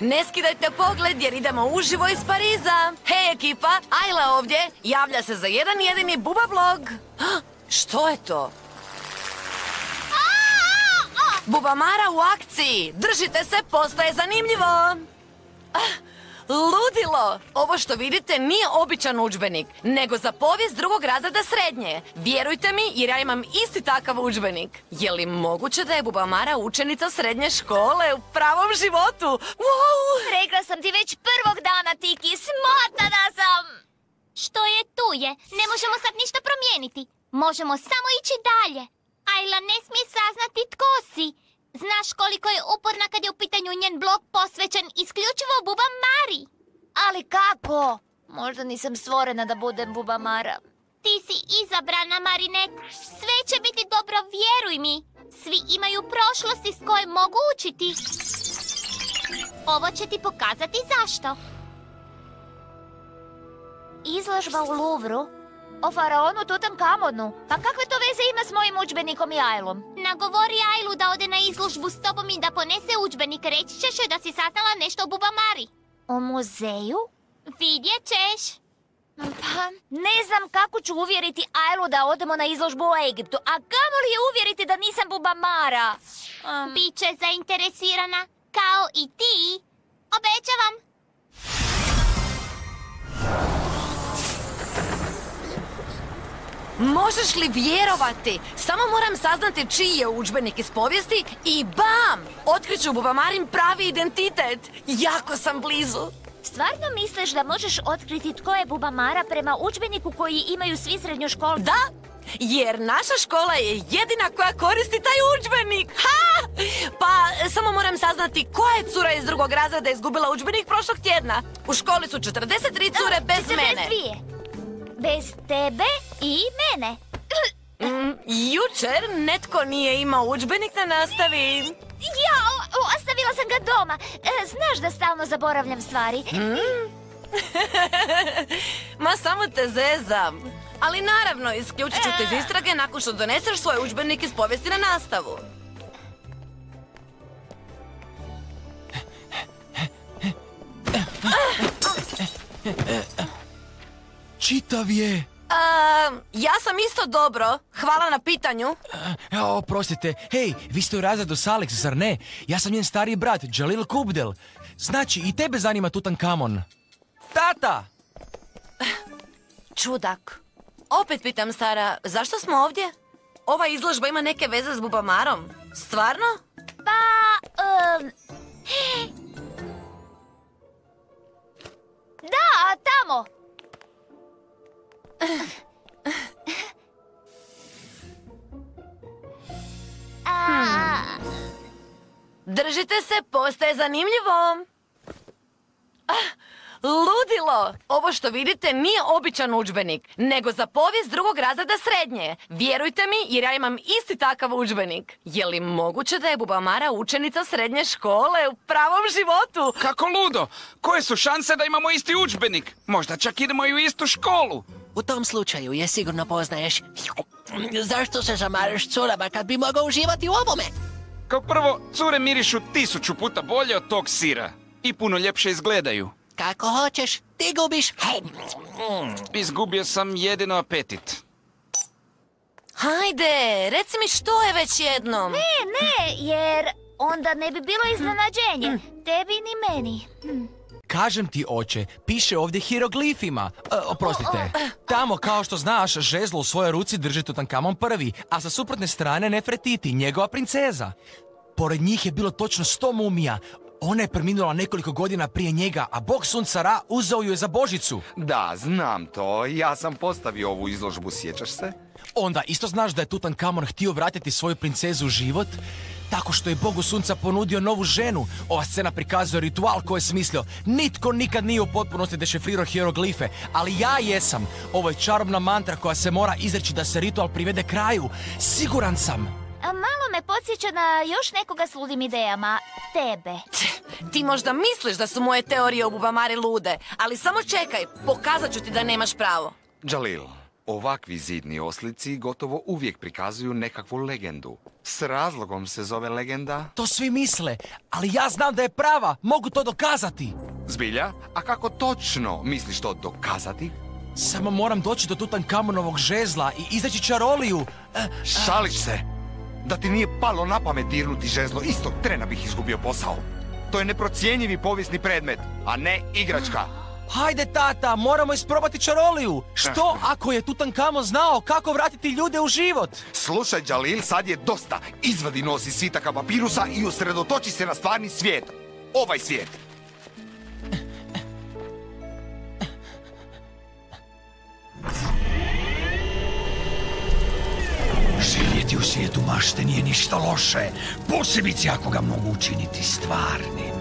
Ne skidajte pogled jer idemo uživo iz Pariza. Hej ekipa, Ajla ovdje. Javlja se za jedan jedini Buba vlog. Što je to? Bubamara u akciji. Držite se, postaje zanimljivo. Ludilo! Ovo što vidite nije običan udžbenik, nego za povijest drugog razreda srednje. Vjerujte mi, jer ja imam isti takav udžbenik. Je li moguće da je Bubamara učenica srednje škole u pravom životu? Wow! Rekla sam ti već prvog dana, Tiki, smotana sam! Što je tu je, ne možemo sad ništa promijeniti. Možemo samo ići dalje. Ajla ne smije saznati tko si. Znaš koliko je uporna kad je u pitanju njen blog posvećen isključivo Bubamari. Ali kako? Možda nisam stvorena da budem Bubamara. Ti si izabrana, Marinet. Sve će biti dobro, vjeruj mi. Svi imaju prošlosti s koje mogu učiti. Ovo će ti pokazati zašto. Izložba u Louvru? O faraonu Tutankamonu. Pa kakve to veze ima s mojim udžbenikom i Ajlom? Nagovori Ajlu da ode na izložbu s tobom i da ponese udžbenik. Reći ćeš joj da si saznala nešto o Bubamari. U muzeju? Vidjet ćeš. Pa, ne znam kako ću uvjeriti Ajlu da odemo na izložbu u Egiptu. A kamo li je uvjeriti da nisam Bubamara? Biće zainteresirana, kao i ti. Obećavam. Možeš li vjerovati? Samo moram saznati čiji je udžbenik iz povijesti i bam! Otkriću Bubamarin pravi identitet. Jako sam blizu. Stvarno misliš da možeš otkriti tko je Bubamara prema udžbeniku koji imaju svi srednjoškolci? Da, jer naša škola je jedina koja koristi taj udžbenik. Ha! Pa samo moram saznati koja je cura iz drugog razreda izgubila udžbenik prošlog tjedna. U školi su 43 cure bez mene. 42. Bez tebe i mene. Jučer netko nije imao udžbenik na nastavi. Ja, ostavila sam ga doma. Znaš da stalno zaboravljam stvari. Ma samo te zezam. Ali naravno, isključit ću te iz istrage nakon što doneseš svoj udžbenik iz povijesti na nastavu. Čitav je. Ja sam isto dobro. Hvala na pitanju. Oprostite. Hej, vi ste u razredu s Alex, zar ne? Ja sam njen stariji brat, Jalil Kubdel. Znači, i tebe zanima Tutankamon. Tata! Čudak. Opet pitam, Sara, zašto smo ovdje? Ova izložba ima neke veze s Bubamarom. Stvarno? Da, tamo. Držite se, postaje zanimljivo. Ludilo! Ovo što vidite nije običan udžbenik, nego za povijest drugog razreda srednje. Vjerujte mi, jer ja imam isti takav udžbenik. Je li moguće da je Bubamara učenica srednje škole u pravom životu? Kako ludo! Koje su šanse da imamo isti udžbenik? Možda čak idemo i u istu školu. U tom slučaju je sigurno poznaješ. Zašto se zamaraš curama kad bi mogao uživati u ovome? Kao prvo, cure mirišu 1000 puta bolje od tog sira. I puno ljepše izgledaju. Kako hoćeš, ti gubiš. Izgubio sam jedino apetit. Hajde, reci mi što je već jednom. Ne, jer onda ne bi bilo iznenađenje. Tebi ni meni. Kažem ti, oče, piše ovdje hieroglifima. Oprostite. Tamo, kao što znaš, žezlo u svojoj ruci drži Tutankamon prvi, a sa suprotne strane Nefertiti, njegova princeza. Pored njih je bilo točno 100 mumija. Ona je preminula nekoliko godina prije njega, a bog sunca Ra uzeo ju je za božicu. Da, znam to. Ja sam postavio ovu izložbu, sjećaš se? Onda isto znaš da je Tutankamon htio vratiti svoju princezu u život tako što je bogu sunca ponudio novu ženu. Ova scena prikazuje ritual koji je smislio. Nitko nikad nije u potpunosti dešifrirao hieroglife, ali ja jesam. Ovo je čarobna mantra koja se mora izreći da se ritual privede kraju. Siguran sam. Malo me podsjeća na još nekoga s ludim idejama. Tebe. Ti možda misliš da su moje teorije o Bubamari lude, ali samo čekaj, pokazat ću ti da nemaš pravo. Jalil, Ovakvi zidni oslici gotovo uvijek prikazuju nekakvu legendu. S razlogom se zove legenda. To svi misle, ali ja znam da je prava, mogu to dokazati. Zbilja? A kako točno misliš to dokazati? Samo moram doći do Tutankamonovog žezla i izaći čaroliju. Šališ se? Da ti nije palo na pamet dirnuti žezlo, istog trena bih izgubio posao. To je neprocjenjivi povijesni predmet, a ne igračka. Hajde, tata, moramo isprobati čaroliju. Što ako je Tutankamon znao kako vratiti ljude u život? Slušaj, Jalil, sad je dosta. Izvadi nos iz svitaka papirusa i usredotoči se na stvarni svijet. Ovaj svijet. Živjeti u svijetu mašte nije ništa loše, posebice ako ga mogu učiniti stvarnim.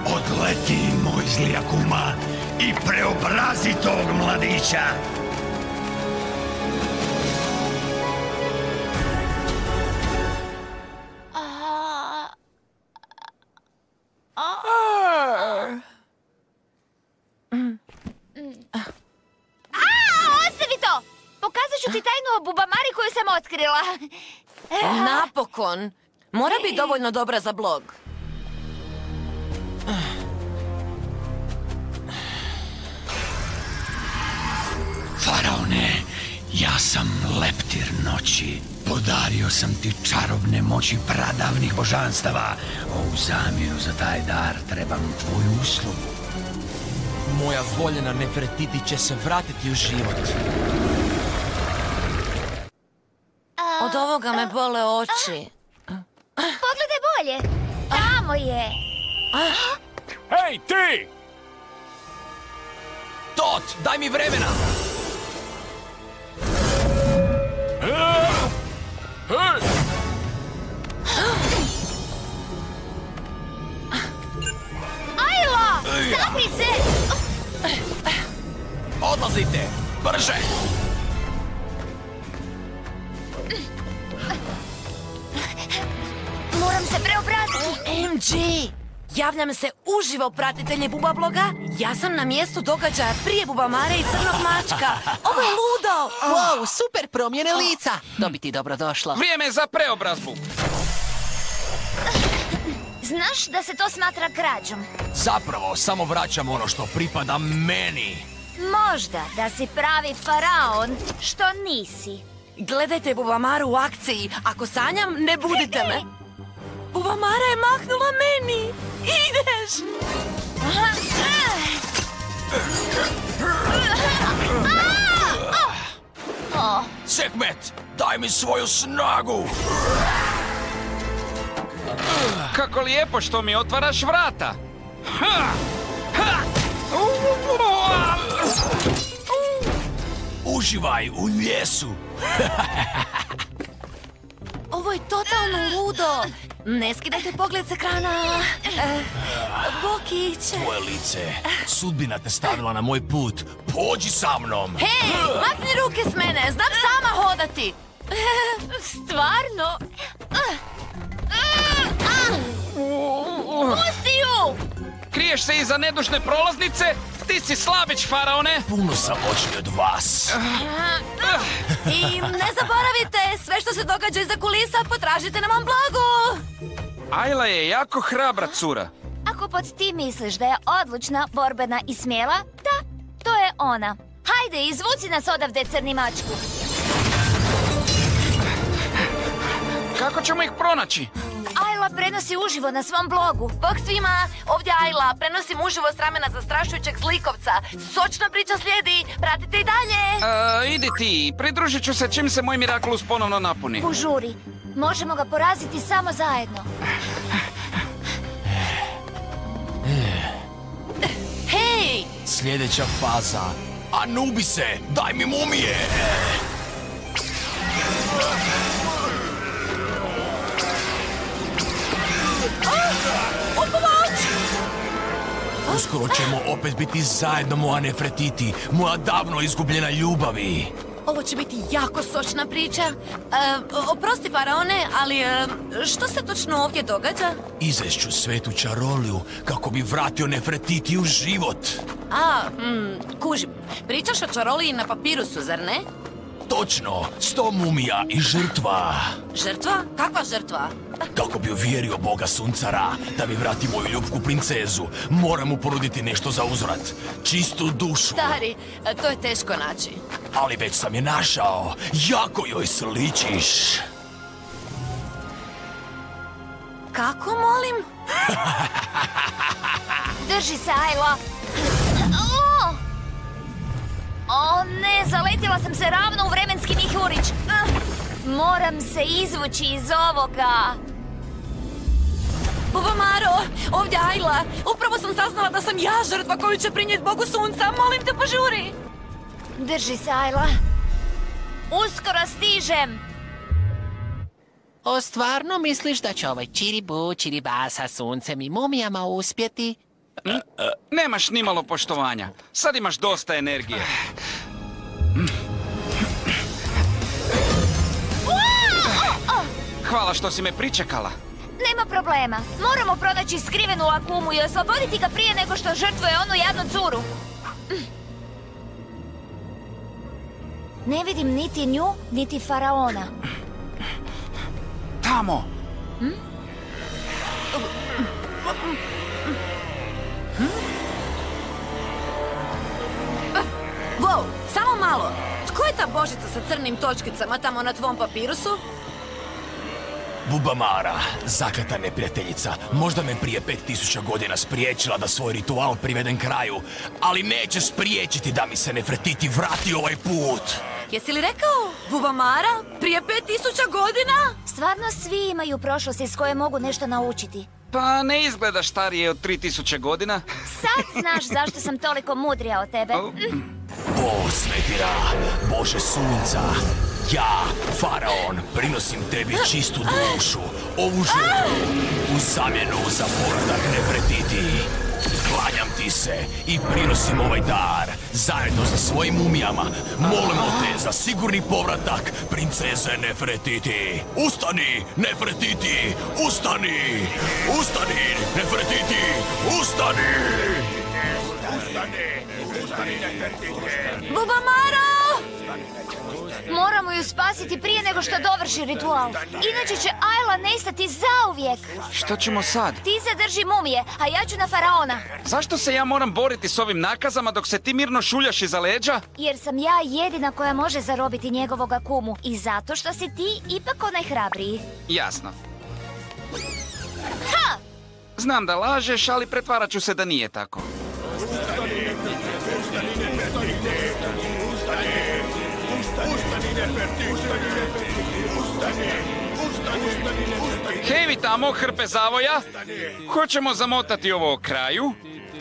Odleti, moj zlija kuma, i preobrazi tog mladića. Ostavi to! Pokazat ću ti tajnu o Bubamari koju sam otkrila. Napokon! Mora biti dovoljno dobra za blog. Faraone, ja sam leptir noći. Podario sam ti čarobne moći pradavnih božanstava. U zamjenu za taj dar trebam tvoju uslugu. Moja voljena Nefertiti će se vratiti u život. Od ovoga me bole oči. Pogledaj bolje. Tamo je. Hej, ti! Tot, daj mi vremena! Ajla! Sakri se! Odlazite! Brže! Moram se preobraziti. MG! Javljam se uživo, pratitelji Bubabloga. Ja sam na mjestu događaja prije Bubamare i Crnog mačka. Ovo je ludo! Wow, super promjene lica. Dobiti dobrodošlo. Vrijeme je za preobrazbu. Znaš da se to smatra krađom? Zapravo, samo vraćam ono što pripada meni. Možda da si pravi faraon, što nisi. Gledajte Bubamaru u akciji. Ako sanjam, ne budite me. Bubamara je mahnula meni. Ideš! Sekmet, daj mi svoju snagu! Kako lijepo što mi otvaraš vrata. Uživaj u ljesu! Ovo je totalno ludo. Ne skidajte pogled s ekrana. Bokiće. Tvoje lice, sudbina te stavila na moj put. Pođi sa mnom! Hej, makni ruke s mene, znam sama hodati. Stvarno? Pusti ju! Kriješ se iza nedužne prolaznice? Ti si slabić, faraone. Puno sam moćniji od vas. I ne zaboravite, sve što se događa iza kulisa potražite na mom blogu. Ayla je jako hrabra cura. Ako pod ti misliš da je odlučna, borbena i smjela, da, to je ona. Hajde, izvuci nas odavde, crni mačku. Kako ćemo ih pronaći? Ayla prenosi uživo na svom blogu. Bog svima, ovdje Ayla, prenosim uživo s ramena zastrašujućeg zlikovca. Sočna priča slijedi, pratite i dalje. Idi ti, pridružit ću se čim se moj Miraculous ponovno napuni. Požuri, možemo ga poraziti samo zajedno. Hej! Sljedeća faza. Anubise, daj mi mumije! Uskoro ćemo opet biti zajedno, moja Nefertiti, moja davno izgubljena ljubavi. Ovo će biti jako sočna priča. Oprosti, faraone, ali što se točno ovdje događa? Izvešću svetu čaroliju kako bi vratio Nefertiti u život. Kužim. Pričaš o čaroliji na papirusu, zar ne? Točno, 100 mumija i žrtva. Žrtva? Kakva žrtva? Kako bi uvjerio Boga Suncara da mi vrati moju ljubku princezu, moram mu ponuditi nešto za uzvrat. Čistu dušu. Stari, to je teško naći. Ali već sam je našao. Jako joj sličiš. Kako, molim? Drži se, Ayla. O ne, zaletila sam se ravno u vremenski mihurić. Moram se izvući iz ovoga. Bubamaro, ovdje Ayla. Upravo sam saznala da sam ja žrtva koju će prinijeti Bogu Sunca. Molim te, požuri. Drži se, Ayla. Uskoro stižem. O, stvarno misliš da će ovaj čiribu, čiriba sa suncem i mumijama uspjeti? Nemaš nimalo poštovanja. Sad imaš dosta energije. Hvala što si me pričekala. Nema problema. Moramo pronaći skrivenu Akumu i osloboditi ga prije nego što žrtvuje onu jadnu curu. Ne vidim niti nju, niti faraona. Tamo! Wow, samo malo. Tko je ta božica sa crnim točkicama tamo na tvom papirusu? Bubamara, zakleta neprijateljica, možda me prije 5000 godina spriječila da svoj ritual privedem kraju, ali neće spriječiti da mi se Nefertiti vrati ovaj put. Jesi li rekao, Bubamara, prije 5000 godina? Stvarno svi imaju prošlosti s koje mogu nešto naučiti. Pa ne izgledaš starije od 3000 godina. Sad znaš zašto sam toliko mudrija od tebe. O, Svetira, Bože Sunca, ja, faraon, prinosim tebi čistu dušu, ovu žrtvu, u zamjenu za povratak Nefertiti. Klanjam ti se i prinosim ovaj dar, zajedno sa svojim mumijama. Molimo te za sigurni povratak princeze Nefertiti. Ustani, Nefertiti, ustani! Ustani, Nefertiti, ustani! Bubamaro! Moramo ju spasiti prije nego što dovrši ritual. Inače će Ayla nestati zauvijek. Što ćemo sad? Ti se drži mumije, a ja ću na faraona. Zašto se ja moram boriti s ovim nakazama dok se ti mirno šuljaš iza leđa? Jer sam ja jedina koja može zarobiti njegovog Akumu. I zato što si ti ipak najhrabriji. Jasno. Ha! Znam da lažeš, ali pretvarat ću se da nije tako. Hej vi tamo, hrpe zavoja! Hoćemo zamotati ovo o kraju?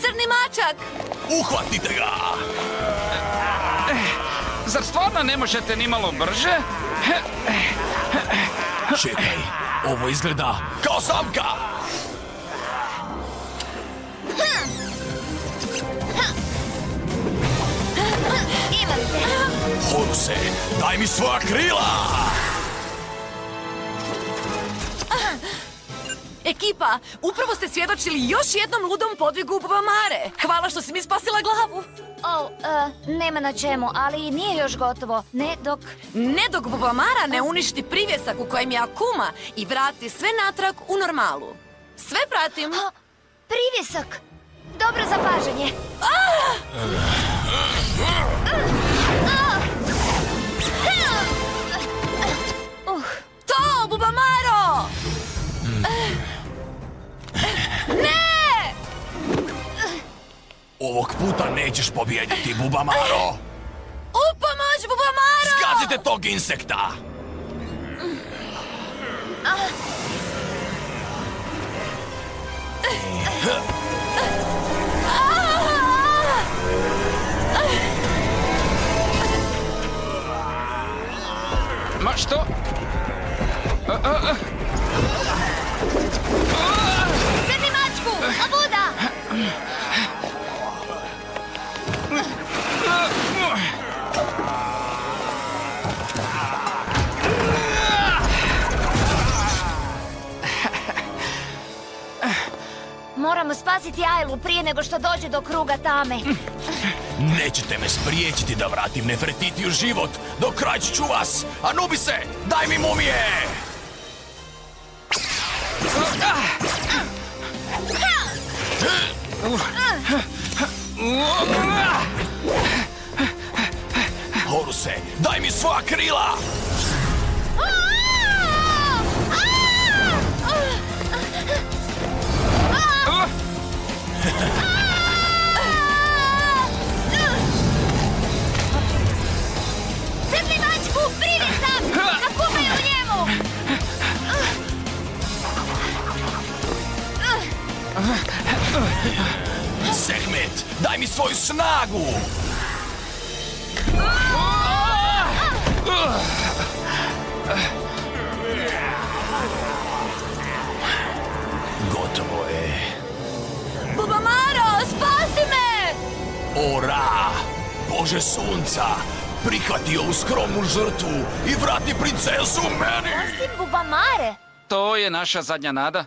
Crni mačak! Uhvatite ga! Zar stvarno ne možete ni malo brže? Čekaj, ovo izgleda kao zamka! Imam te! Horuse, daj mi svoja krila! Ekipa, upravo ste svjedočili još jednom ludom podvigu Bubamare. Hvala što si mi spasila glavu. Nema na čemu, ali nije još gotovo. Ne dok Bubamara ne uništi privjesak u kojem je Akuma i vrati sve natrag u normalu. Sve pratim. Privjesak! Dobro zapažanje. To, Bubamaro! Ne! Ovog puta nećeš pobijediti, Bubamaro! U pomoć, Bubamaro! Zgazite tog insekta! Ma što? Crni mačku! Obuda! Moramo spasiti Ailu prije nego što dođe do kruga tame. Nećete me spriječiti da vratim Nefertiti u život. Do kraja ću vas. Anubise, daj mi mumije! Horuse, daj mi svoja krila! Crni mačku, primi sam! Nakupaj u njemu! Sehmet, daj mi svoju snagu! Gotovo je. Bubamaro, spasi me! Ora! Bože sunca! Prihvati ovu skromnu žrtvu i vrati princezu meni! Osim Bubamare. To je naša zadnja nada.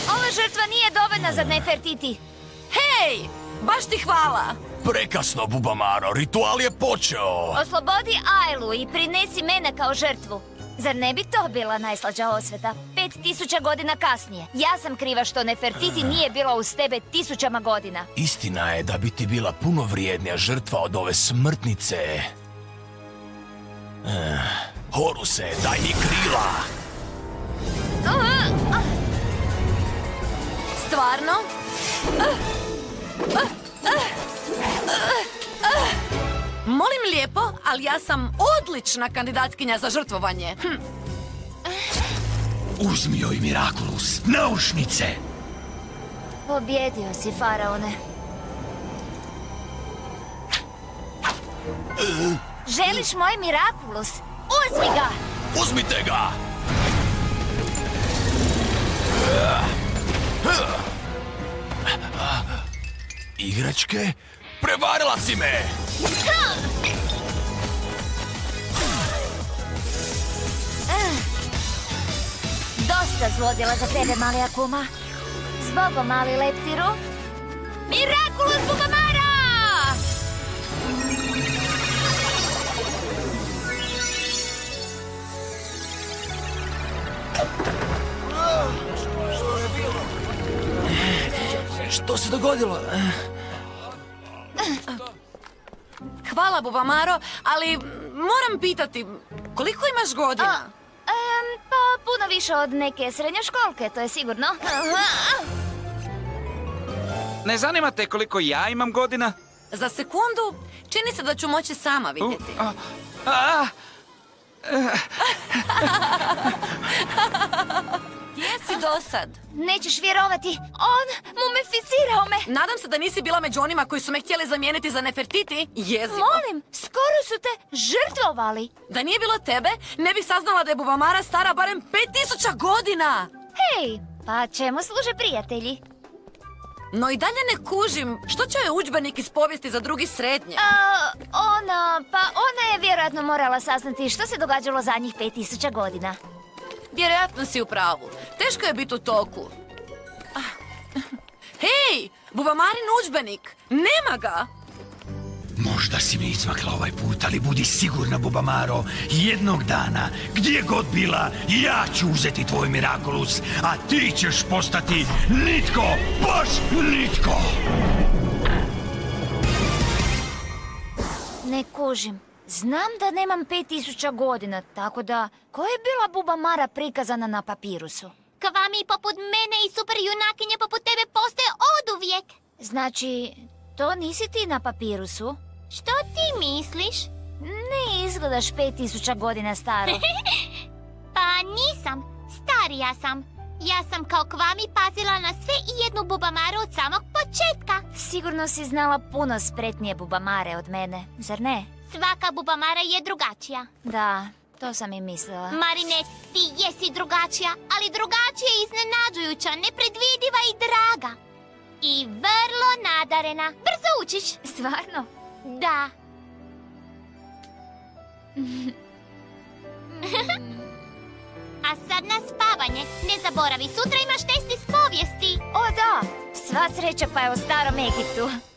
Ova žrtva nije dovoljna za Nefertiti. Hej, baš ti hvala! Prekasno, Bubamaro, ritual je počeo! Oslobodi Ailu i prinesi mene kao žrtvu. Zar ne bi to bila najslađa osveta? 5000 godina kasnije. Ja sam kriva što Nefertiti nije bila uz tebe 1000 godina. Istina je da bi ti bila puno vrijednija žrtva od ove smrtnice. Horuse, daj mi krila! Stvarno? Molim lijepo, ali ja sam odlična kandidatkinja za žrtvovanje. Uzmi joj Mirakulus, naušnice! Pobjedio si, faraone. Želiš moj Mirakulus? Uzmi ga! Uzmite ga! Igračke? Prevarila si me! Dosta zlodjela za tebe, mali Akuma. Zbogom, mali Leptiru. Mirakulus Bubamara! Što se dogodilo? Hvala, Bubamaro, ali moram pitati, koliko imaš godina? Pa puno više od neke srednjoškolke, to je sigurno. Ne zanima te koliko ja imam godina? Za sekundu čini se da ću moći sama vidjeti. Gdje si dosad? Nećeš vjerovati, on mumificirao me. Nadam se da nisi bila među onima koji su me htjeli zamijeniti za Nefertiti. Jezivo. Molim, skoro su te žrtvovali. Da nije bilo tebe, ne bih saznala da je Bubamara stara barem 5000 godina. Hej, pa čemu služe prijatelji? No i dalje ne kužim, što će joj udžbenik iz povijesti za drugi srednje? Ona je vjerojatno morala saznati što se događalo zadnjih 5000 godina. Vjerojatno si u pravu. Teško je biti u toku. Hej, Bubamarin udžbenik! Nema ga! Možda si mi izmakla ovaj put, ali budi sigurna, Bubamaro, jednog dana, gdje god bila, ja ću uzeti tvoj Mirakulus, a ti ćeš postati nitko, baš nitko! Ne kužim. Znam da nemam 5000 godina, tako da... Ko je bila Bubamara prikazana na papirusu? Kvami poput mene i super junakinje poput tebe postoje oduvijek. Znači, to nisi ti na papirusu? Što ti misliš? Ne izgledaš 5000 godina staro. Pa nisam. Starija sam. Ja sam kao Kvami pazila na sve i jednu Bubamaru od samog početka. Sigurno si znala puno spretnije Bubamare od mene, zar ne? Svaka Bubamara je drugačija. Da, to sam i mislila. Marinette, ti jesi drugačija, ali drugačija je iznenađujuća, nepredvidiva i draga. I vrlo nadarena. Brzo učiš. Stvarno? Da. A sad na spavanje. Ne zaboravi, sutra imaš test iz povijesti. O da, sva sreća pa je u starom Egiptu.